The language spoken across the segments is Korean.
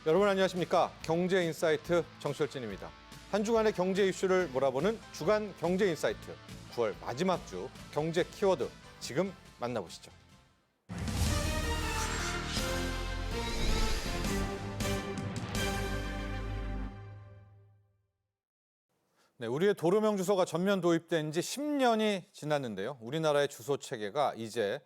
여러분 안녕하십니까? 경제인사이트 정철진입니다. 한 주간의 경제 이슈를 몰아보는 주간 경제인사이트 9월 마지막 주 경제 키워드 지금 만나보시죠. 네, 우리의 도로명 주소가 전면 도입된 지 10년이 지났는데요. 우리나라의 주소 체계가 이제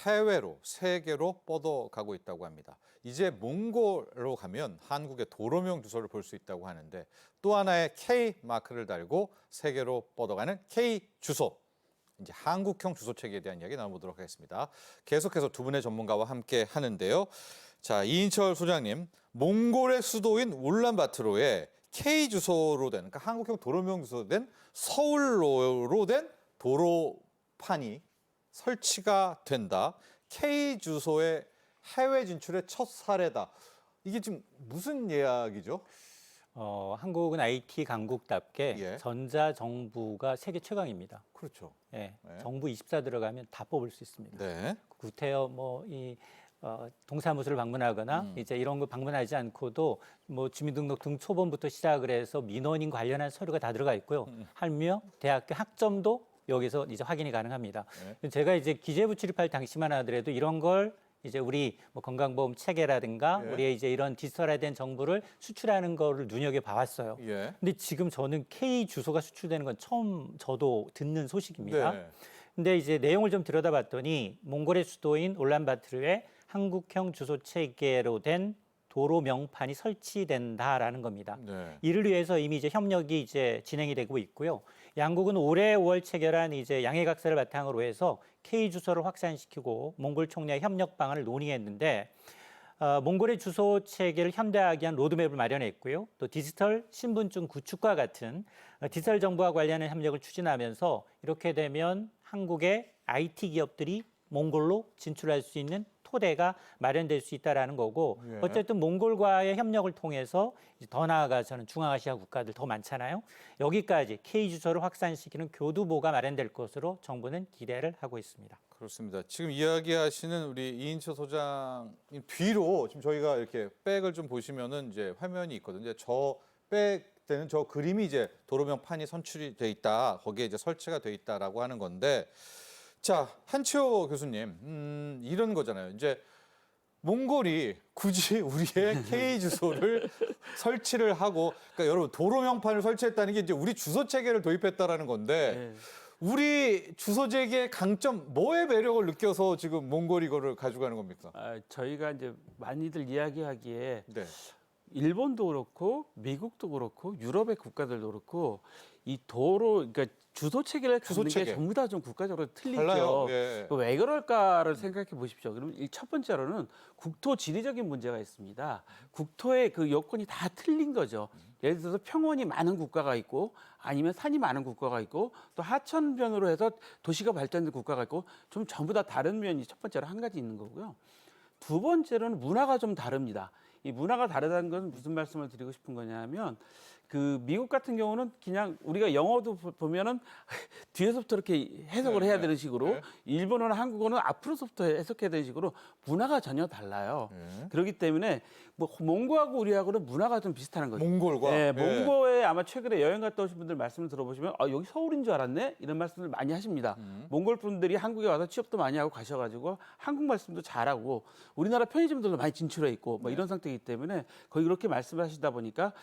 해외로, 세계로 뻗어가고 있다고 합니다. 이제 몽골로 가면 한국의 도로명 주소를 볼 수 있다고 하는데 또 하나의 K 마크를 달고 세계로 뻗어가는 K 주소. 이제 한국형 주소 체계에 대한 이야기 나눠보도록 하겠습니다. 계속해서 두 분의 전문가와 함께 하는데요. 자, 이인철 소장님, 몽골의 수도인 울란바토르에 K 주소로 된, 그러니까 한국형 도로명 주소로 된 서울로 된 도로판이 설치가 된다. K 주소의 해외 진출의 첫 사례다. 이게 지금 무슨 이야기죠? 한국은 IT 강국답게 예. 전자정부가 세계 최강입니다. 그렇죠. 예, 네. 정부 24 들어가면 다 뽑을 수 있습니다. 네. 구태여 동사무소를 방문하거나 이제 이런 거 방문하지 않고도 뭐 주민등록등 초본부터 시작을 해서 민원인 관련한 서류가 다 들어가 있고요. 하며 대학교 학점도 여기서 이제 확인이 가능합니다. 네. 제가 이제 기재부 출입할 당시만 하더라도 이런 걸 이제 우리 뭐 건강보험 체계라든가 예. 우리의 이제 이런 디지털화된 정보를 수출하는 거를 눈여겨 봐왔어요. 예. 근데 지금 저는 K 주소가 수출되는 건 처음 저도 듣는 소식입니다. 네. 근데 이제 내용을 좀 들여다봤더니 몽골의 수도인 울란바토르에 한국형 주소 체계로 된 도로 명판이 설치된다라는 겁니다. 네. 이를 위해서 이미 이제 협력이 이제 진행이 되고 있고요. 양국은 올해 5월 체결한 이제 양해각서를 바탕으로 해서 K 주소를 확산시키고 몽골 총리와 협력 방안을 논의했는데 몽골의 주소 체계를 현대화하기 위한 로드맵을 마련했고요. 또 디지털 신분증 구축과 같은 디지털 정보와 관련한 협력을 추진하면서 이렇게 되면 한국의 IT 기업들이 몽골로 진출할 수 있는 토대가 마련될 수 있다라는 거고 예. 어쨌든 몽골과의 협력을 통해서 이제 더 나아가서는 중앙아시아 국가들 더 많잖아요. 여기까지 K 주소를 확산시키는 교두보가 마련될 것으로 정부는 기대를 하고 있습니다. 그렇습니다. 지금 이야기하시는 우리 이인철 소장님 뒤로 지금 저희가 이렇게 백을 좀 보시면은 이제 화면이 있거든요. 저 백 때는 저 그림이 이제 도로명판이 선출이 돼 있다. 거기에 이제 설치가 돼 있다라고 하는 건데 자, 한치호 교수님, 이런 거잖아요. 이제 몽골이 굳이 우리의 K 주소를 설치를 하고, 그러니까 여러분 도로명판을 설치했다는 게 이제 우리 주소 체계를 도입했다라는 건데, 우리 주소 체계의 강점, 뭐의 매력을 느껴서 지금 몽골이 이거를 가져가는 겁니까? 저희가 이제 많이들 이야기하기에 네. 일본도 그렇고 미국도 그렇고 유럽의 국가들도 그렇고 이 그러니까 주소 체계를 갖는 게 전부 다 좀 국가적으로 틀리죠. 달라요. 예. 왜 그럴까를 생각해 보십시오. 그럼 첫 번째로는 국토 지리적인 문제가 있습니다. 국토의 그 여건이 다 틀린 거죠. 예를 들어서 평원이 많은 국가가 있고 아니면 산이 많은 국가가 있고 또 하천변으로 해서 도시가 발전된 국가가 있고 좀 전부 다 다른 면이 첫 번째로 한 가지 있는 거고요. 두 번째로는 문화가 좀 다릅니다. 이 문화가 다르다는 것은 무슨 말씀을 드리고 싶은 거냐면 그 미국 같은 경우는 그냥 우리가 영어도 보면은 뒤에서부터 이렇게 해석을 해야 되는 식으로 일본어나 한국어는 앞으로서부터 해석해야 되는 식으로 문화가 전혀 달라요. 그렇기 때문에 뭐 몽고하고 우리하고는 문화가 좀 비슷한 거죠. 몽골과? 네, 몽고에 아마 최근에 여행 갔다 오신 분들 말씀을 들어보시면 여기 서울인 줄 알았네? 이런 말씀을 많이 하십니다. 몽골 분들이 한국에 와서 취업도 많이 하고 가셔가지고 한국 말씀도 잘하고 우리나라 편의점들도 많이 진출해 있고 뭐 이런 상태이기 때문에 거의 그렇게 말씀하시다 보니까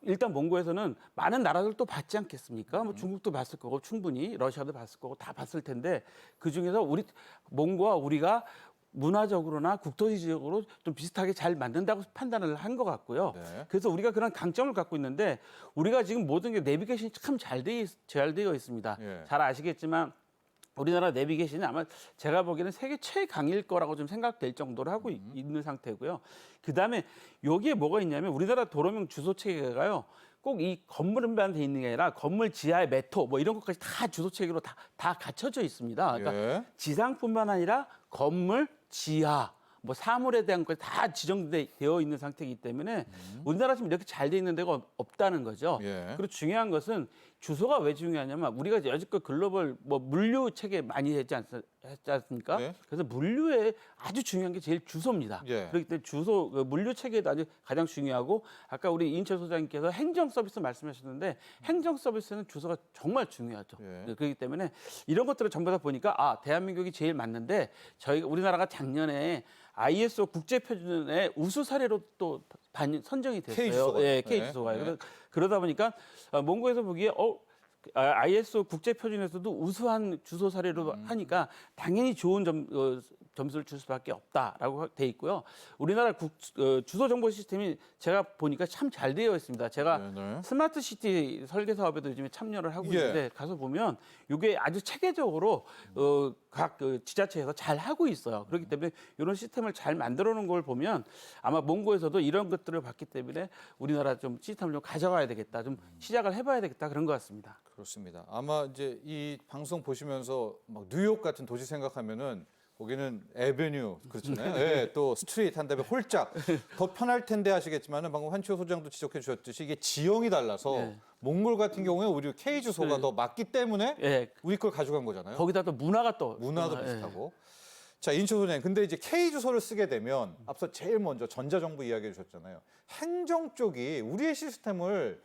일단 몽고에서는 많은 나라들도 봤지 않겠습니까? 뭐 중국도 봤을 거고 충분히 러시아도 봤을 거고 다 봤을 텐데 그 중에서 우리 몽고와 우리가 문화적으로나 국토지적으로 좀 비슷하게 잘 만든다고 판단을 한 것 같고요. 네. 그래서 우리가 그런 강점을 갖고 있는데 우리가 지금 모든 게 내비게이션이 참 잘 되어 있습니다. 예. 잘 아시겠지만 우리나라 내비게이션이 아마 제가 보기에는 세계 최강일 거라고 좀 생각될 정도로 하고 있는 상태고요. 그다음에 여기에 뭐가 있냐면 우리나라 도로명 주소 체계가요. 꼭 이 건물만 돼 있는 게 아니라 건물 지하의 메토 뭐 이런 것까지 다 주소 체계로 다 갖춰져 있습니다. 그러니까 예. 지상뿐만 아니라 건물, 지하, 뭐 사물에 대한 것이 다 지정되어 있는 상태이기 때문에 우리나라 지금 이렇게 잘 돼 있는 데가 없다는 거죠. 예. 그리고 중요한 것은 주소가 왜 중요하냐면 우리가 여지껏 글로벌 뭐 물류 체계 많이 했지 했지 않습니까? 네. 그래서 물류에 아주 중요한 게 제일 주소입니다. 예. 그렇기 때문에 주소 물류 체계도 아주 가장 중요하고 아까 우리 이인철 소장님께서 행정 서비스 말씀하셨는데 행정 서비스는 주소가 정말 중요하죠. 예. 그렇기 때문에 이런 것들을 전부 다 보니까 대한민국이 제일 맞는데 저희가 우리나라가 작년에 ISO 국제 표준의 우수 사례로 또 선정이 됐어요. K 주소가. 예, K 네. 주소가. 네. 그러다 보니까 몽고에서 보기에 ISO 국제 표준에서도 우수한 주소 사례로 하니까 당연히 좋은 점수를 줄 수밖에 없다라고 돼 있고요. 우리나라 주소 정보 시스템이 제가 보니까 참 잘 되어 있습니다. 제가 네, 네. 스마트 시티 설계 사업에도 요즘에 참여를 하고 예. 있는데 가서 보면 이게 아주 체계적으로 각 지자체에서 잘 하고 있어요. 그렇기 때문에 이런 시스템을 잘 만들어 놓은 걸 보면 아마 몽고에서도 이런 것들을 봤기 때문에 우리나라 좀 시스템을 좀 가져가야 되겠다. 좀 시작을 해봐야 되겠다. 그런 것 같습니다. 그렇습니다. 아마 이제 이 방송 보시면서 막 뉴욕 같은 도시 생각하면은 거기는 에베뉴 그렇잖아요. 예, 또 스트리트 한 다음에 홀짝 더 편할 텐데 하시겠지만은 방금 한치호 소장도 지적해 주셨듯이 이게 지형이 달라서 네. 몽골 같은 경우에 오히려 K 주소가 네. 더 맞기 때문에 예. 우리 걸 가져간 거잖아요. 거기다 또 문화가 또 문화도 예. 비슷하고. 자, 인초 소장님. 근데 이제 K 주소를 쓰게 되면 앞서 제일 먼저 전자정부 이야기해 주셨잖아요. 행정 쪽이 우리의 시스템을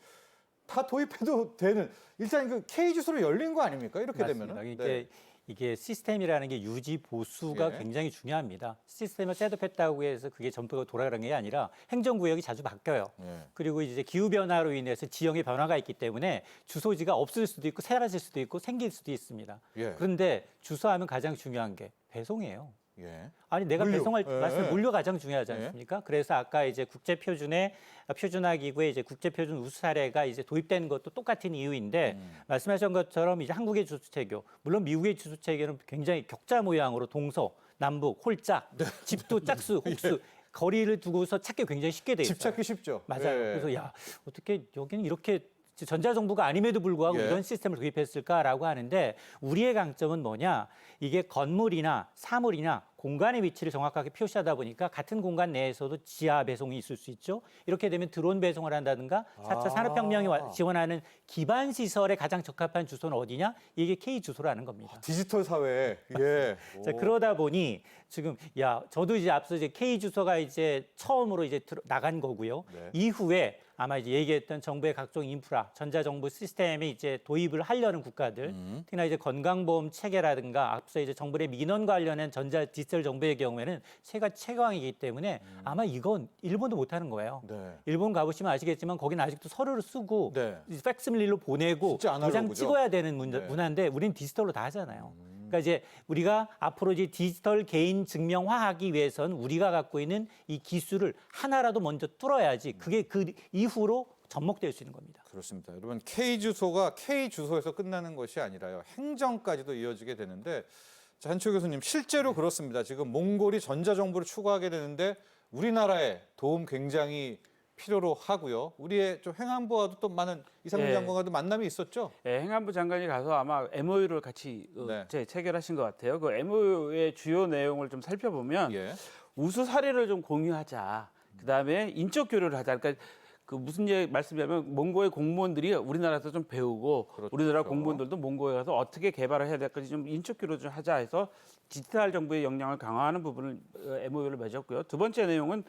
다 도입해도 되는 일단 그 K 주소로 열린 거 아닙니까? 이렇게 맞습니다. 되면은. 이게 시스템이라는 게 유지 보수가 예. 굉장히 중요합니다. 시스템을 셋업했다고 해서 그게 전부가 돌아가는 게 아니라 행정구역이 자주 바뀌어요. 예. 그리고 이제 기후 변화로 인해서 지형의 변화가 있기 때문에 주소지가 없을 수도 있고 사라질 수도 있고 생길 수도 있습니다. 예. 그런데 주소하면 가장 중요한 게 배송이에요. 예. 아니 내가 물류. 배송할 예. 말씀 물류 가장 중요하지 예. 않습니까? 그래서 아까 이제 국제 표준의 표준화 기구의 이제 국제 표준 우수 사례가 이제 도입된 것도 똑같은 이유인데 말씀하신 것처럼 이제 한국의 주소 체계, 물론 미국의 주소 체계는 굉장히 격자 모양으로 동서, 남북, 홀짝, 집도 짝수, 혹수 거리를 두고서 찾기 굉장히 쉽게 돼 있어요. 집 찾기 쉽죠. 맞아요. 예. 그래서 야 어떻게 여기는 이렇게 전자정부가 아님에도 불구하고 예. 이런 시스템을 도입했을까라고 하는데 우리의 강점은 뭐냐? 이게 건물이나 사물이나 공간의 위치를 정확하게 표시하다 보니까 같은 공간 내에서도 지하 배송이 있을 수 있죠. 이렇게 되면 드론 배송을 한다든가 4차 산업혁명이 지원하는 기반 시설에 가장 적합한 주소는 어디냐? 이게 K 주소라는 겁니다. 디지털 사회. 예. 자, 오. 그러다 보니 지금 저도 이제 앞서 이제 K 주소가 이제 처음으로 이제 나간 거고요. 네. 이후에 아마 이제 얘기했던 정부의 각종 인프라, 전자정부 시스템에 이제 도입을 하려는 국가들, 특히나 이제 건강보험 체계라든가 앞서 이제 정부의 민원 관련한 전자 디지털 정부의 경우에는 세계 최강이기 때문에 아마 이건 일본도 못하는 거예요. 네. 일본 가보시면 아시겠지만 거기는 아직도 서류를 쓰고 네. 팩스밀리로 보내고 진짜 아날로그죠? 도장 찍어야 되는 네. 문화인데 우리는 디지털로 다 하잖아요. 그러니까 이제 우리가 앞으로 이제 디지털 개인 증명화하기 위해서는 우리가 갖고 있는 이 기술을 하나라도 먼저 뚫어야지 그게 그 이후로 접목될 수 있는 겁니다. 그렇습니다. 여러분 K 주소가 K 주소에서 끝나는 것이 아니라요. 행정까지도 이어지게 되는데 자, 한초 교수님 실제로 그렇습니다. 지금 몽골이 전자정부를 추구하게 되는데 우리나라의 도움 굉장히 필요로 하고요. 우리의 좀 행안부와도 또 많은 이상민 예. 장관과도 만남이 있었죠. 예, 행안부 장관이 가서 아마 MOU를 같이 네. 체결하신 것 같아요. 그 MOU의 주요 내용을 좀 살펴보면 예. 우수 사례를 좀 공유하자. 그다음에 인적 교류를 하자. 그러니까 그 무슨 말씀이냐면 몽고의 공무원들이 우리나라에서 좀 배우고 그렇죠. 우리나라 공무원들도 몽고에 가서 어떻게 개발을 해야 될지 좀 인적 교류 좀 하자 해서 디지털 정부의 역량을 강화하는 부분을 MOU를 맺었고요. 두 번째 내용은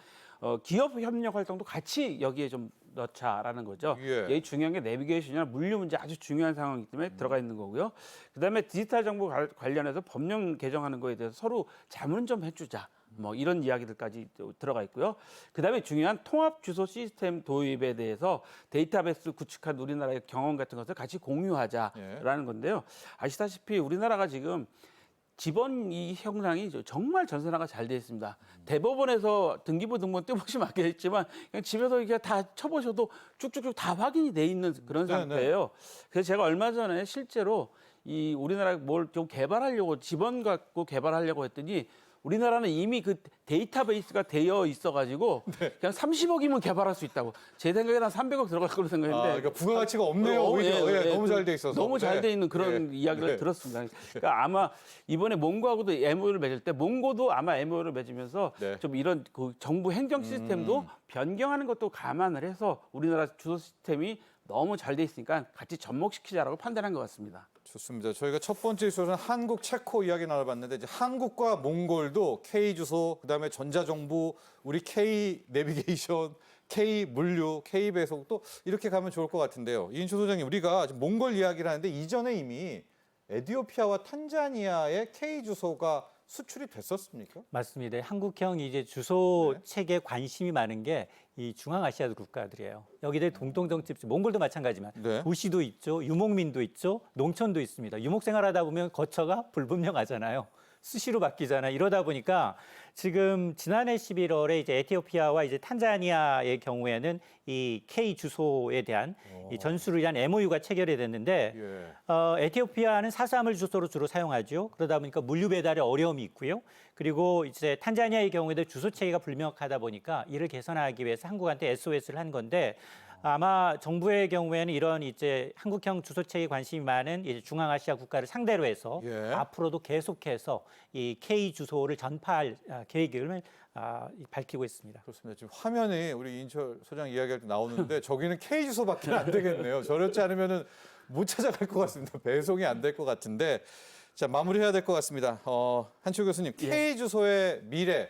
기업 협력 활동도 같이 여기에 좀 넣자라는 거죠. 예. 여기 중요한 게 내비게이션이나 물류 문제 아주 중요한 상황이기 때문에 들어가 있는 거고요. 그다음에 디지털 정보 관련해서 법령 개정하는 거에 대해서 서로 자문 좀 해주자. 뭐 이런 이야기들까지 들어가 있고요. 그다음에 중요한 통합 주소 시스템 도입에 대해서 데이터베이스 구축한 우리나라의 경험 같은 것을 같이 공유하자라는 건데요. 아시다시피 우리나라가 지금 지번 이 형상이 정말 전산화가 잘 되어 있습니다. 대법원에서 등기부 등본 떼보시 맞겠지만 그냥 집에서 이게 다 쳐보셔도 쭉쭉쭉 다 확인이 돼 있는 그런 네, 상태예요. 그래서 제가 얼마 전에 실제로 이 우리나라 뭘 좀 개발하려고 지번 갖고 개발하려고 했더니 우리나라는 이미 그 데이터베이스가 되어 있어가지고 그냥 30억이면 개발할 수 있다고. 제 생각에는 한 300억 들어갈 거로 생각했는데. 그러니까 부가가치가 없네요. 오히려 예, 너무 잘 돼 있어서. 너무 잘 네. 돼 있는 그런 네. 이야기를 네. 들었습니다. 그러니까 아마 이번에 몽고하고도 MOU를 맺을 때 몽고도 아마 MOU를 맺으면서 네. 좀 이런 그 정부 행정 시스템도 변경하는 것도 감안을 해서 우리나라 주소 시스템이 너무 잘 돼 있으니까 같이 접목시키자라고 판단한 것 같습니다. 좋습니다. 저희가 첫 번째 이슈는 한국, 체코 이야기 나눠봤는데 이제 한국과 몽골도 K 주소, 그다음에 전자정부, 우리 K 내비게이션, K 물류, K 배송 또 이렇게 가면 좋을 것 같은데요. 이인초 소장님, 우리가 지금 몽골 이야기를 하는데 이전에 이미 에티오피아와 탄자니아의 K 주소가 수출이 됐었습니까? 맞습니다. 한국형 이제 주소 네. 책에 관심이 많은 게 이 중앙아시아 국가들이에요. 여기들 동동정집, 몽골도 마찬가지지만 네. 도시도 있죠, 유목민도 있죠, 농촌도 있습니다. 유목 생활하다 보면 거처가 불분명하잖아요. 수시로 바뀌잖아요. 이러다 보니까 지금 지난해 11월에 이제 에티오피아와 이제 탄자니아의 경우에는 이 K 주소에 대한 이 전수를 위한 MOU가 체결이 됐는데 예. 에티오피아는 사수화물 주소로 주로 사용하죠. 그러다 보니까 물류 배달에 어려움이 있고요. 그리고 이제 탄자니아의 경우에도 주소 체계가 불명확하다 보니까 이를 개선하기 위해서 한국한테 SOS를 한 건데 아마 정부의 경우에는 이런 이제 한국형 주소책에 관심이 많은 이제 중앙아시아 국가를 상대로 해서 예. 앞으로도 계속해서 이 K 주소를 전파할 계획을 밝히고 있습니다. 그렇습니다. 지금 화면에 우리 이인철 소장 이야기할 때 나오는데 저기는 K 주소밖에 안 되겠네요. 저렇지 않으면은 못 찾아갈 것 같습니다. 배송이 안 될 것 같은데 자 마무리해야 될 것 같습니다. 한치호 교수님, K 주소의 미래.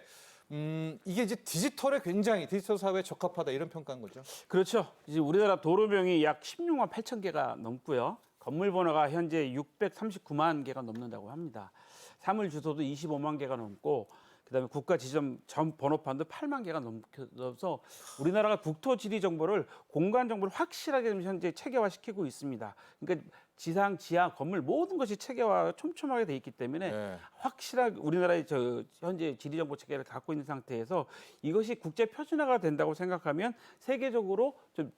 이게 이제 디지털 사회에 적합하다 이런 평가인 거죠? 그렇죠. 이제 우리나라 도로명이 약 16만 8천 개가 넘고요. 건물 번호가 현재 639만 개가 넘는다고 합니다. 사물 주소도 25만 개가 넘고 그다음에 국가 지점 전 번호판도 8만 개가 넘어서 우리나라가 국토 지리 정보를 공간 정보를 확실하게 현재 체계화시키고 있습니다. 그러니까 지상, 지하, 건물 모든 것이 체계화가 촘촘하게 돼 있기 때문에 네. 확실하게 우리나라의 현재 지리 정보 체계를 갖고 있는 상태에서 이것이 국제 표준화가 된다고 생각하면 세계적으로 좀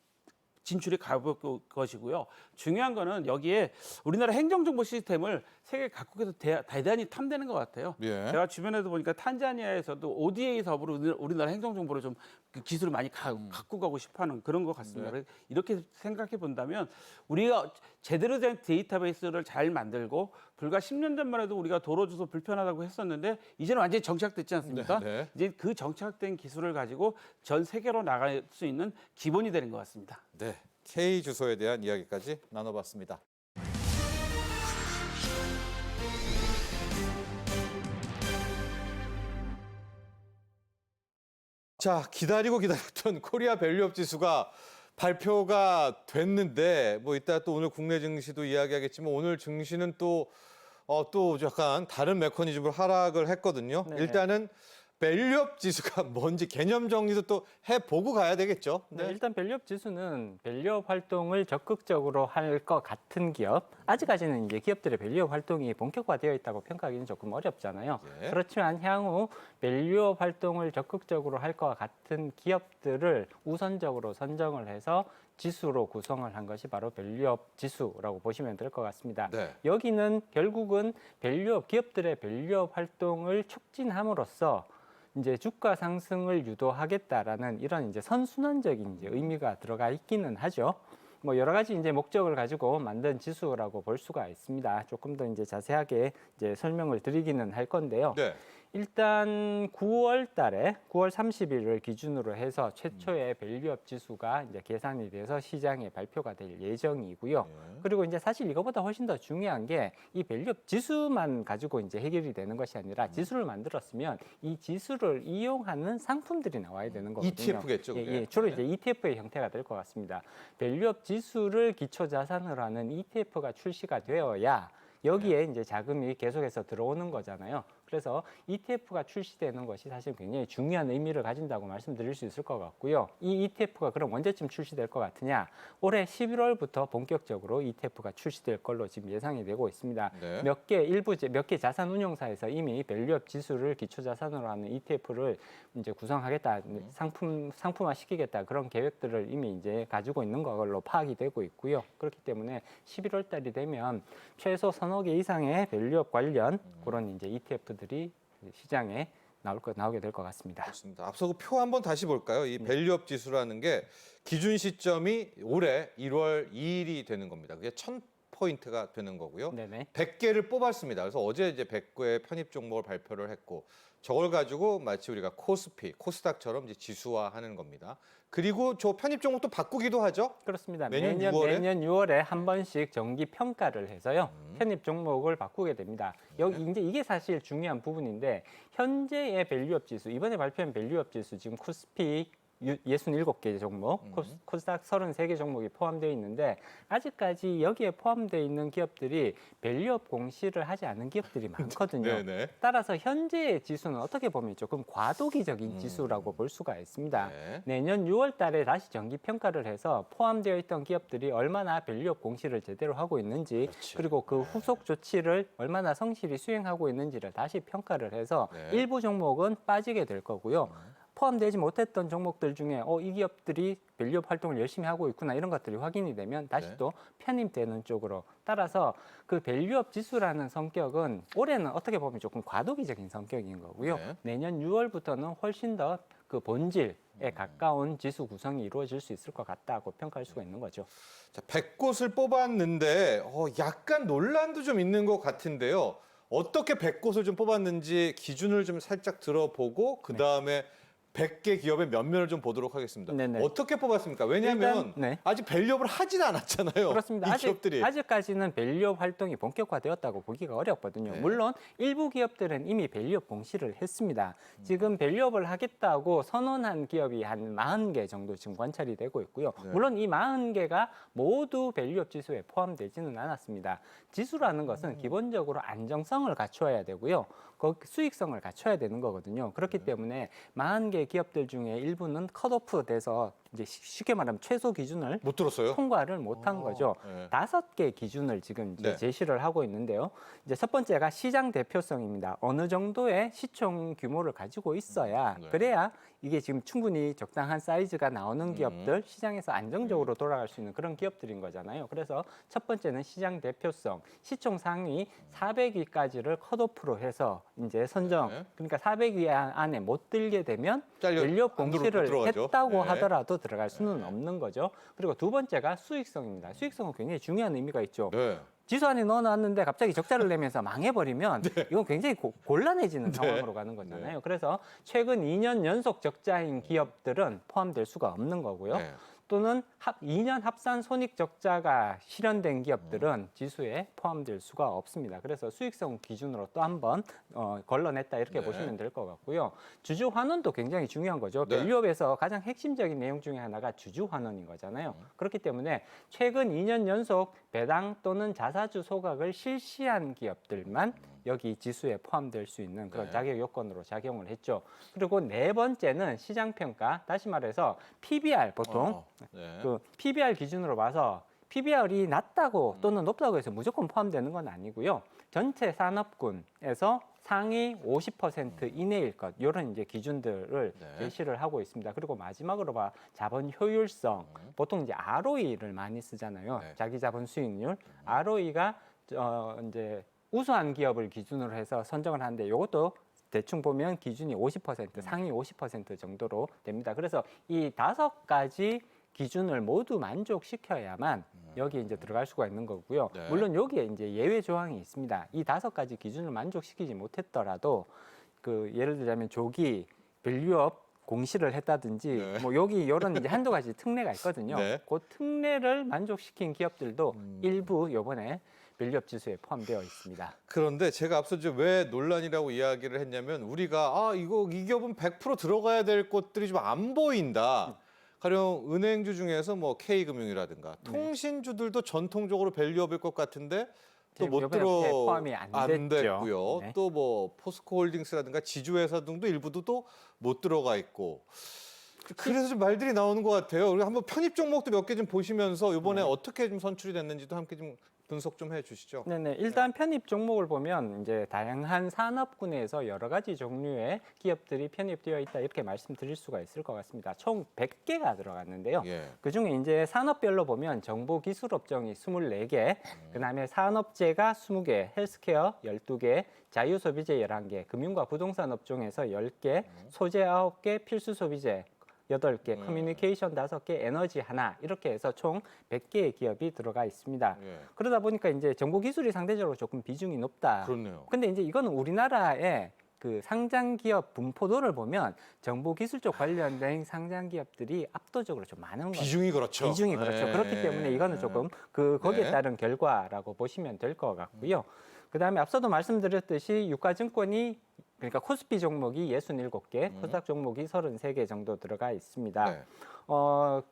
진출이 가볼 것이고요. 중요한 거는 여기에 우리나라 행정정보 시스템을 세계 각국에서 대단히 탐내는 것 같아요. 예. 제가 주변에도 보니까 탄자니아에서도 ODA 사업으로 우리나라 행정정보를 좀 기술을 많이 갖고 가고 싶어하는 그런 것 같습니다. 네. 이렇게 생각해 본다면 우리가 제대로 된 데이터베이스를 잘 만들고 불과 10년 전만 해도 우리가 도로 주소 불편하다고 했었는데 이제는 완전히 정착됐지 않습니까? 네, 네. 이제 그 정착된 기술을 가지고 전 세계로 나갈 수 있는 기본이 되는 것 같습니다. 네. K 주소에 대한 이야기까지 나눠봤습니다. 자, 기다리고 기다렸던 코리아 밸류업 지수가 발표가 됐는데 뭐 이따 또 오늘 국내 증시도 이야기하겠지만 오늘 증시는 또 약간 다른 메커니즘으로 하락을 했거든요. 네. 일단은 밸류업 지수가 뭔지 개념 정리도 또 해보고 가야 되겠죠. 네, 일단 밸류업 지수는 밸류업 활동을 적극적으로 할 것 같은 기업, 아직까지는 이제 기업들의 밸류업 활동이 본격화되어 있다고 평가하기는 조금 어렵잖아요. 예. 그렇지만 향후 밸류업 활동을 적극적으로 할 것 같은 기업들을 우선적으로 선정을 해서 지수로 구성을 한 것이 바로 밸류업 지수라고 보시면 될 것 같습니다. 네. 여기는 결국은 기업들의 밸류업 활동을 촉진함으로써 이제 주가 상승을 유도하겠다라는 이런 이제 선순환적인 이제 의미가 들어가 있기는 하죠. 뭐 여러 가지 이제 목적을 가지고 만든 지수라고 볼 수가 있습니다. 조금 더 이제 자세하게 이제 설명을 드리기는 할 건데요. 네. 일단 9월 30일을 기준으로 해서 최초의 밸류업 지수가 이제 계산이 돼서 시장에 발표가 될 예정이고요. 예. 그리고 이제 사실 이거보다 훨씬 더 중요한 게 이 밸류업 지수만 가지고 이제 해결이 되는 것이 아니라 지수를 만들었으면 이 지수를 이용하는 상품들이 나와야 되는 거거든요. ETF겠죠, 예, 그게? 예, 주로 이제 ETF의 형태가 될 것 같습니다. 밸류업 지수를 기초 자산으로 하는 ETF가 출시가 되어야 여기에 이제 자금이 계속해서 들어오는 거잖아요. 그래서 ETF가 출시되는 것이 사실 굉장히 중요한 의미를 가진다고 말씀드릴 수 있을 것 같고요. 이 ETF가 그럼 언제쯤 출시될 것 같으냐? 올해 11월부터 본격적으로 ETF가 출시될 걸로 지금 예상이 되고 있습니다. 네. 몇 개 자산 운용사에서 이미 밸류업 지수를 기초 자산으로 하는 ETF를 이제 구성하겠다, 상품화 시키겠다 그런 계획들을 이미 이제 가지고 있는 걸로 파악이 되고 있고요. 그렇기 때문에 11월 달이 되면 최소 서너 개 이상의 밸류업 관련 그런 이제 ETF들이 시장에 나오게 될 것 같습니다. 그렇습니다. 앞서 그 표 한번 다시 볼까요? 이 밸류업 지수라는 게 기준 시점이 올해 1월 2일이 되는 겁니다. 그게 포인트가 되는 거고요. 네네. 100개를 뽑았습니다. 그래서 어제 이제 100개의 편입 종목을 발표를 했고 저걸 가지고 마치 우리가 코스피, 코스닥처럼 이제 지수화하는 겁니다. 그리고 저 편입 종목도 바꾸기도 하죠. 그렇습니다. 매년 매년 6월에? 매년 6월에 한 번씩 정기 평가를 해서요. 편입 종목을 바꾸게 됩니다. 여기 이제 이게 사실 중요한 부분인데 현재의 밸류업 지수, 이번에 발표한 밸류업 지수 지금 코스피 67개 종목, 코스닥 33개 종목이 포함되어 있는데 아직까지 여기에 포함되어 있는 기업들이 밸류업 공시를 하지 않은 기업들이 많거든요. 네네. 따라서 현재의 지수는 어떻게 보면 조금 과도기적인 지수라고 볼 수가 있습니다. 네. 내년 6월 달에 다시 정기 평가를 해서 포함되어 있던 기업들이 얼마나 밸류업 공시를 제대로 하고 있는지 그렇지. 그리고 그 후속 조치를 얼마나 성실히 수행하고 있는지를 다시 평가를 해서 네. 일부 종목은 빠지게 될 거고요. 포함되지 못했던 종목들 중에 이 기업들이 밸류업 활동을 열심히 하고 있구나 이런 것들이 확인이 되면 다시 네. 또 편입되는 쪽으로 따라서 그 밸류업 지수라는 성격은 올해는 어떻게 보면 조금 과도기적인 성격인 거고요. 네. 내년 6월부터는 훨씬 더 그 본질에 가까운 지수 구성이 이루어질 수 있을 것 같다고 평가할 수가 있는 거죠. 자, 100곳을 뽑았는데 약간 논란도 좀 있는 것 같은데요. 어떻게 100곳을 좀 뽑았는지 기준을 좀 살짝 들어보고 그다음에 100개 기업의 면면을 좀 보도록 하겠습니다. 네네. 어떻게 뽑았습니까? 왜냐하면 일단, 네. 아직 밸류업을 하진 않았잖아요. 그렇습니다. 이 기업들이. 아직까지는 밸류업 활동이 본격화되었다고 보기가 어렵거든요. 네. 물론 일부 기업들은 이미 밸류업 공시를 했습니다. 지금 밸류업을 하겠다고 선언한 기업이 한 40개 정도 지금 관찰이 되고 있고요. 네. 물론 이 40개가 모두 밸류업 지수에 포함되지는 않았습니다. 지수라는 것은 기본적으로 안정성을 갖춰야 되고요. 수익성을 갖춰야 되는 거거든요. 그렇기 때문에 40개 기업들 중에 일부는 컷오프 돼서 이제 쉽게 말하면 최소 기준을 못 들었어요? 통과를 못한 거죠. 네. 5개 기준을 지금 이제 네. 제시를 하고 있는데요. 이제 첫 번째가 시장 대표성입니다. 어느 정도의 시총 규모를 가지고 있어야 네. 그래야 이게 지금 충분히 적당한 사이즈가 나오는 기업들, 시장에서 안정적으로 돌아갈 수 있는 그런 기업들인 거잖아요. 그래서 첫 번째는 시장 대표성, 시총 상위 400위까지를 컷오프로 해서 이제 선정, 네. 그러니까 400위 안에 못 들게 되면 잘려- 밸류업 안 공시를 들어가죠. 했다고 네. 하더라도 들어갈 수는 없는 거죠. 그리고 두 번째가 수익성입니다. 수익성은 굉장히 중요한 의미가 있죠. 네. 지수 안에 넣어놨는데 갑자기 적자를 내면서 망해버리면 이건 굉장히 곤란해지는 상황으로 가는 거잖아요. 그래서 최근 2년 연속 적자인 기업들은 포함될 수가 없는 거고요. 네. 또는 2년 합산 손익 적자가 실현된 기업들은 지수에 포함될 수가 없습니다. 그래서 수익성 기준으로 또 한 번 걸러냈다 이렇게 네. 보시면 될 것 같고요. 주주 환원도 굉장히 중요한 거죠. 네. 밸류업에서 가장 핵심적인 내용 중에 하나가 주주 환원인 거잖아요. 그렇기 때문에 최근 2년 연속 배당 또는 자사주 소각을 실시한 기업들만 여기 지수에 포함될 수 있는 그런 네. 자격 요건으로 작용을 했죠. 그리고 네 번째는 시장 평가, 다시 말해서 PBR 보통 네. 그 PBR 기준으로 봐서 PBR이 낮다고 또는 높다고 해서 무조건 포함되는 건 아니고요. 전체 산업군에서 상위 50% 이내일 것 이런 이제 기준들을 네. 제시를 하고 있습니다. 그리고 마지막으로 봐 자본 효율성 보통 이제 ROE를 많이 쓰잖아요. 네. 자기 자본 수익률 ROE가 이제 우수한 기업을 기준으로 해서 선정을 하는데 이것도 대충 보면 기준이 50% 상위 50% 정도로 됩니다. 그래서 이 5가지 기준을 모두 만족시켜야만 여기에 이제 들어갈 수가 있는 거고요. 네. 물론 여기에 이제 예외 조항이 있습니다. 이 5가지 기준을 만족시키지 못했더라도 그 예를 들자면 조기 밸류업 공시를 했다든지 네. 뭐 여기 이런 이제 한두 가지 특례가 있거든요. 네. 그 특례를 만족시킨 기업들도 일부 이번에 밸류업 지수에 포함되어 있습니다. 그런데 제가 앞서 이제 왜 논란이라고 이야기를 했냐면 우리가 이 기업은 100% 들어가야 될 곳들이 좀 안 보인다. 가령 은행주 중에서 뭐 K금융이라든가 통신주들도 전통적으로 밸류업일 것 같은데 또 못 이번에 들어 포함이 안 됐죠. 됐고요. 네. 또 뭐 포스코홀딩스라든가 지주회사 등도 일부도 또 못 들어가 있고. 그래서 좀 말들이 나오는 것 같아요. 우리 한번 편입 종목도 몇 개 좀 보시면서 이번에 어떻게 좀 선출이 됐는지도 함께 좀 분석 좀 해주시죠. 네네. 일단 편입 종목을 보면 이제 다양한 산업군에서 여러 가지 종류의 기업들이 편입되어 있다 이렇게 말씀드릴 수가 있을 것 같습니다. 총 100개가 들어갔는데요. 예. 그중에 이제 산업별로 보면 정보기술업종이 24개, 그다음에 산업재가 20개, 헬스케어 12개, 자유소비재 11개, 금융과 부동산 업종에서 10개, 소재 9개, 필수소비재 8개, 커뮤니케이션 5개, 에너지 하나 이렇게 해서 총 100개의 기업이 들어가 있습니다. 예. 그러다 보니까 이제 정보기술이 상대적으로 조금 비중이 높다. 그렇네요. 근데 이제 이거는 우리나라의 그 상장 기업 분포도를 보면 정보기술 쪽 관련된 상장 기업들이 압도적으로 좀 많은 거죠. 비중이 그렇죠. 비중이 그렇죠. 예. 그렇기 때문에 이거는 조금 거기에 네. 따른 결과라고 보시면 될 것 같고요. 그다음에 앞서도 말씀드렸듯이 유가증권이 그러니까 코스피 종목이 67개, 코스닥 종목이 33개 정도 들어가 있습니다. 네.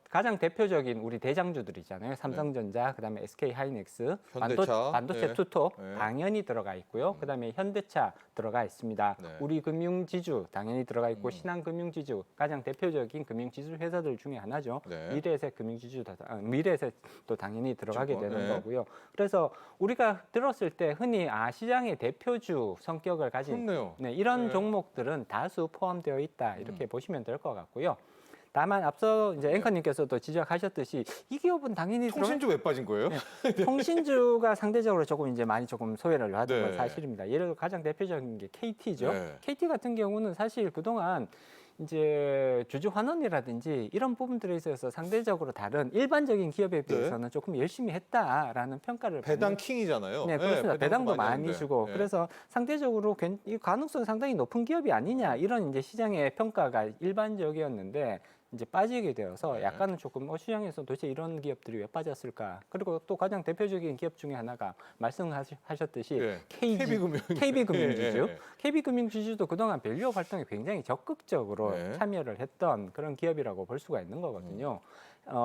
가장 대표적인 우리 대장주들이잖아요. 삼성전자, 그다음에 SK하이닉스, 현대차, 반도체 예. 투톱 예. 당연히 들어가 있고요. 그다음에 현대차 들어가 있습니다. 네. 우리금융지주 당연히 들어가 있고 신한금융지주 가장 대표적인 금융지주 회사들 중에 하나죠. 네. 미래에셋 금융지주 미래에셋도 당연히 들어가게 증권, 되는 네. 거고요. 그래서 우리가 들었을 때 흔히 시장의 대표주 성격을 가진 그렇네요. 네, 이런 네. 종목들은 다수 포함되어 있다 이렇게 보시면 될 것 같고요. 다만 앞서 이제 앵커님께서도 지적하셨듯이 이 기업은 당연히 통신주 왜 빠진 거예요? 통신주가 상대적으로 조금 이제 많이 조금 소외를 하던 네. 건 사실입니다. 예를 들어 가장 대표적인 게 KT죠. 네. KT 같은 경우는 사실 그동안 이제 주주 환원이라든지 이런 부분들에 있어서 상대적으로 다른 일반적인 기업에 비해서는 조금 열심히 했다라는 평가를 배당 킹이잖아요. 네, 그렇습니다. 배당도 많이 하는데. 주고 예. 그래서 상대적으로 이 가능성 상당히 높은 기업이 아니냐 이런 이제 시장의 평가가 일반적이었는데 이제 빠지게 되어서 네. 약간은 조금 시장에서 도대체 이런 기업들이 왜 빠졌을까? 그리고 또 가장 대표적인 기업 중에 하나가 말씀하셨듯이 예. KB금융지주. 예, 예. KB금융지주도 그동안 밸류업 활동에 굉장히 적극적으로 네. 참여를 했던 그런 기업이라고 볼 수가 있는 거거든요.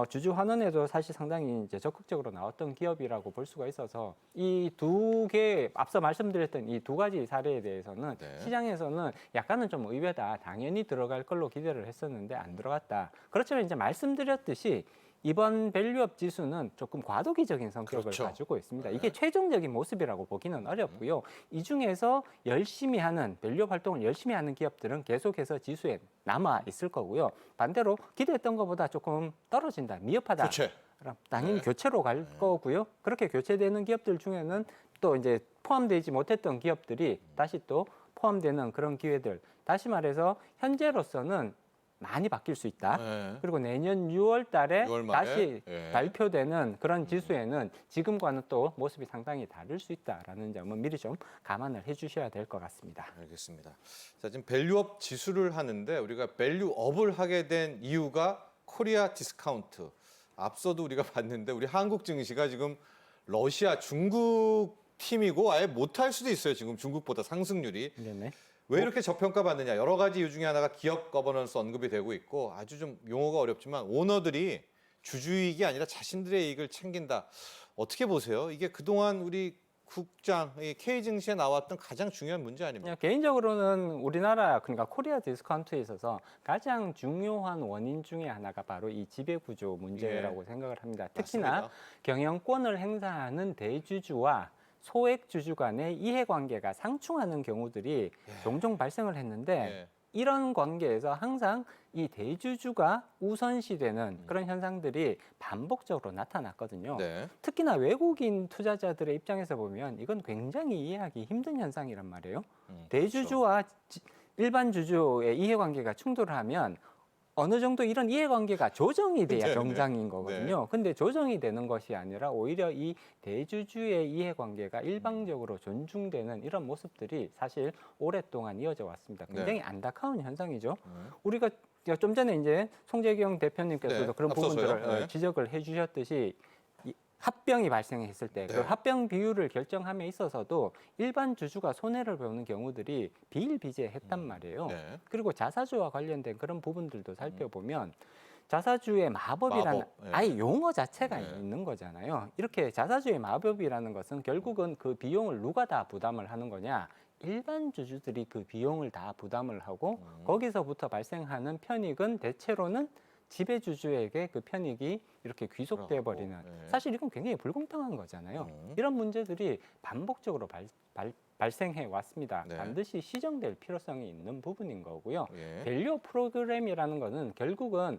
주주 환원에도 사실 상당히 이제 적극적으로 나왔던 기업이라고 볼 수가 있어서 이 두 개 앞서 말씀드렸던 이 두 가지 사례에 대해서는 네. 시장에서는 약간은 좀 의외다. 당연히 들어갈 걸로 기대를 했었는데 안 들어갔다. 그렇지만 이제 말씀드렸듯이 이번 밸류업 지수는 조금 과도기적인 성격을 그렇죠. 가지고 있습니다. 네. 이게 최종적인 모습이라고 보기는 어렵고요. 이 중에서 열심히 하는 밸류업 활동을 열심히 하는 기업들은 계속해서 지수에 남아 있을 거고요. 반대로 기대했던 것보다 조금 떨어진다, 미흡하다. 교체. 그럼 당연히 네. 교체로 갈 거고요. 그렇게 교체되는 기업들 중에는 또 이제 포함되지 못했던 기업들이 다시 또 포함되는 그런 기회들. 다시 말해서 현재로서는 많이 바뀔 수 있다. 네. 그리고 내년 6월 달에 6월 말에? 다시 예. 발표되는 그런 지수에는 지금과는 또 모습이 상당히 다를 수 있다라는 점은 미리 좀 감안을 해주셔야 될 것 같습니다. 알겠습니다. 자, 지금 밸류업 지수를 하는데 우리가 밸류업을 하게 된 이유가 코리아 디스카운트. 앞서도 우리가 봤는데 우리 한국 증시가 지금 러시아, 중국 팀이고 아예 못할 수도 있어요. 지금 중국보다 상승률이. 네네. 왜 이렇게 저평가받느냐. 여러 가지 이유 중에 하나가 기업 거버넌스 언급이 되고 있고 아주 좀 용어가 어렵지만 오너들이 주주이익이 아니라 자신들의 이익을 챙긴다. 어떻게 보세요? 이게 그동안 우리 국장, 이 K증시에 나왔던 가장 중요한 문제 아닙니까? 개인적으로는 우리나라 그러니까 코리아 디스카운트에 있어서 가장 중요한 원인 중에 하나가 바로 이 지배구조 문제라고 생각을 합니다. 특히나 맞습니다. 경영권을 행사하는 대주주와 소액주주 간의 이해관계가 상충하는 경우들이 종종 발생을 했는데 예. 이런 관계에서 항상 이 대주주가 우선시되는 그런 현상들이 반복적으로 나타났거든요. 네. 특히나 외국인 투자자들의 입장에서 보면 이건 굉장히 이해하기 힘든 현상이란 말이에요. 대주주와 일반 주주의 이해관계가 충돌을 하면 어느 정도 이런 이해관계가 조정이 돼야 네, 정상인 거거든요. 근데 조정이 되는 것이 아니라 오히려 이 대주주의 이해관계가 일방적으로 존중되는 이런 모습들이 사실 오랫동안 이어져 왔습니다. 굉장히 안타까운 현상이죠. 우리가 좀 전에 이제 송재경 대표님께서도 네, 그런 앞서서요. 부분들을 네. 지적을 해주셨듯이 합병이 발생했을 때, 그 합병 비율을 결정함에 있어서도 일반 주주가 손해를 보는 경우들이 비일비재했단 말이에요. 네. 그리고 자사주와 관련된 그런 부분들도 살펴보면 자사주의 마법이라는 마법, 예. 아예 용어 자체가 예. 있는 거잖아요. 이렇게 자사주의 마법이라는 것은 결국은 그 비용을 누가 다 부담을 하는 거냐? 일반 주주들이 그 비용을 다 부담을 하고 거기서부터 발생하는 편익은 대체로는 지배주주에게 그 편익이 이렇게 귀속돼 버리는 네. 사실 이건 굉장히 불공평한 거잖아요. 이런 문제들이 반복적으로 발생해 왔습니다. 네. 반드시 시정될 필요성이 있는 부분인 거고요. 예. 밸류 프로그램이라는 거는 결국은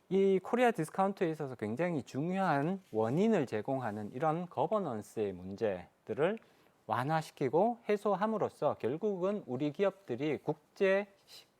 이 코리아 디스카운트에 있어서 굉장히 중요한 원인을 제공하는 이런 거버넌스의 문제들을 완화시키고 해소함으로써 결국은 우리 기업들이 국제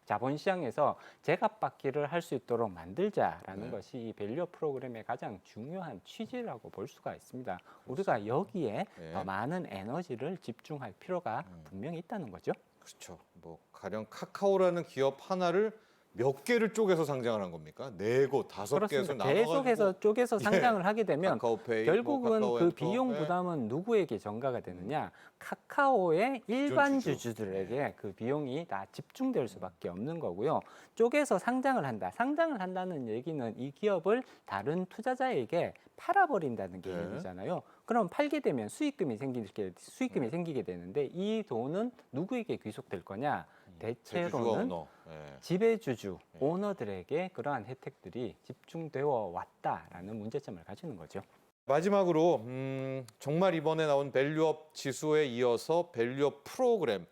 자본시장에서 제값받기를 할 수 있도록 만들자라는 네. 것이 이 밸류업 프로그램의 가장 중요한 취지라고 볼 수가 있습니다. 우리가 여기에 네. 더 많은 에너지를 집중할 필요가 분명히 있다는 거죠. 그렇죠. 뭐 가령 카카오라는 기업 하나를 몇 개를 쪼개서 상장을 한 겁니까? 4곳, 5개에서 그렇습니다. 계속해서 쪼개서 상장을 하게 되면 카카오페이, 결국은 뭐 그 카카오앤톡, 비용 네. 부담은 누구에게 전가가 되느냐? 카카오의 일반 주주. 주주들에게 그 비용이 다 집중될 수밖에 없는 거고요. 쪼개서 상장을 한다. 상장을 한다는 얘기는 이 기업을 다른 투자자에게 팔아버린다는 네. 개념이잖아요. 그럼 팔게 되면 수익금이 생기게 되는데 이 돈은 누구에게 귀속될 거냐? 대주주와 대체로는 오너. 네. 지배주주, 오너들에게 그러한 혜택들이 집중되어 왔다라는 문제점을 가지는 거죠. 마지막으로 정말 이번에 나온 밸류업 지수에 이어서 밸류업 프로그램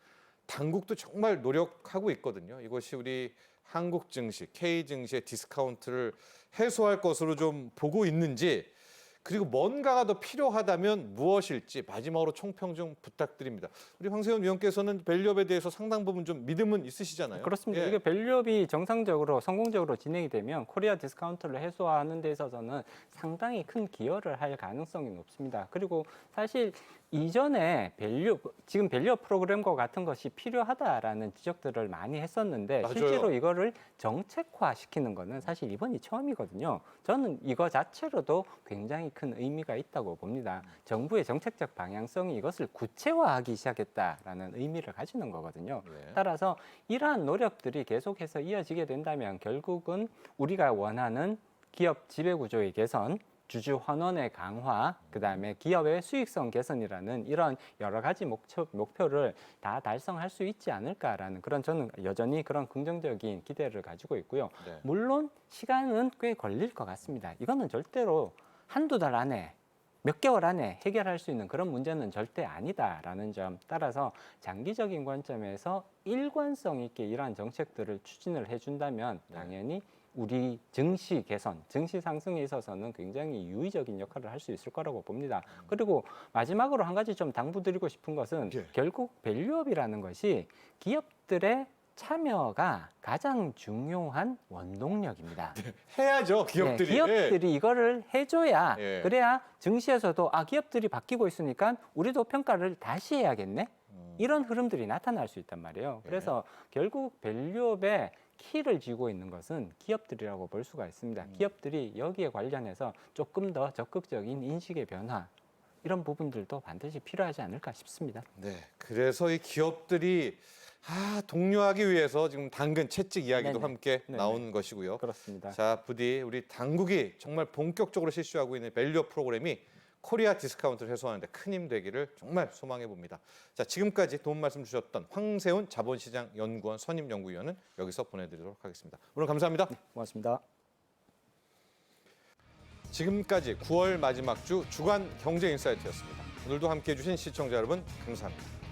당국도 정말 노력하고 있거든요. 이것이 우리 한국 증시, K 증시의 디스카운트를 해소할 것으로 좀 보고 있는지, 그리고 뭔가가 더 필요하다면 무엇일지 마지막으로 총평 좀 부탁드립니다. 우리 황세훈 위원께서는 밸류업에 대해서 상당 부분 좀 믿음은 있으시잖아요. 그렇습니다. 예. 이게 밸류업이 정상적으로 성공적으로 진행이 되면 코리아 디스카운트를 해소하는 데 있어서는 상당히 큰 기여를 할 가능성이 높습니다. 그리고 사실 이전에 지금 밸류업 프로그램과 같은 것이 필요하다라는 지적들을 많이 했었는데 맞아요. 실제로 이거를 정책화시키는 거는 사실 이번이 처음이거든요. 저는 이거 자체로도 굉장히 큰 의미가 있다고 봅니다. 정부의 정책적 방향성이 이것을 구체화하기 시작했다라는 의미를 가지는 거거든요. 네. 따라서 이러한 노력들이 계속해서 이어지게 된다면 결국은 우리가 원하는 기업 지배구조의 개선, 주주 환원의 강화, 그다음에 기업의 수익성 개선이라는 이런 여러 가지 목표를 다 달성할 수 있지 않을까라는 그런 저는 여전히 그런 긍정적인 기대를 가지고 있고요. 네. 물론 시간은 꽤 걸릴 것 같습니다. 이거는 절대로 한두 달 안에 몇 개월 안에 해결할 수 있는 그런 문제는 절대 아니다라는 점 따라서 장기적인 관점에서 일관성 있게 이러한 정책들을 추진을 해준다면 당연히 우리 증시 개선, 증시 상승에 있어서는 굉장히 유의적인 역할을 할 수 있을 거라고 봅니다. 그리고 마지막으로 한 가지 좀 당부드리고 싶은 것은 예. 결국 밸류업이라는 것이 기업들의 참여가 가장 중요한 원동력입니다. 해야죠, 기업들이. 네, 기업들이 이거를 해줘야 예. 그래야 증시에서도 기업들이 바뀌고 있으니까 우리도 평가를 다시 해야겠네. 이런 흐름들이 나타날 수 있단 말이에요. 그래서 결국 밸류업의 키를 쥐고 있는 것은 기업들이라고 볼 수가 있습니다. 기업들이 여기에 관련해서 조금 더 적극적인 인식의 변화 이런 부분들도 반드시 필요하지 않을까 싶습니다. 네, 그래서 이 기업들이 독려하기 위해서 지금 당근 채찍 이야기도 네네. 함께 네네. 나온 것이고요. 그렇습니다. 자, 부디 우리 당국이 정말 본격적으로 실시하고 있는 밸류업 프로그램이 코리아 디스카운트를 해소하는 데 큰 힘 되기를 정말 소망해 봅니다. 자, 지금까지 도움 말씀 주셨던 황세훈 자본시장 연구원 선임 연구위원은 여기서 보내드리도록 하겠습니다. 오늘 감사합니다. 고맙습니다. 지금까지 9월 마지막 주 주간 경제인사이트였습니다. 오늘도 함께해 주신 시청자 여러분 감사합니다.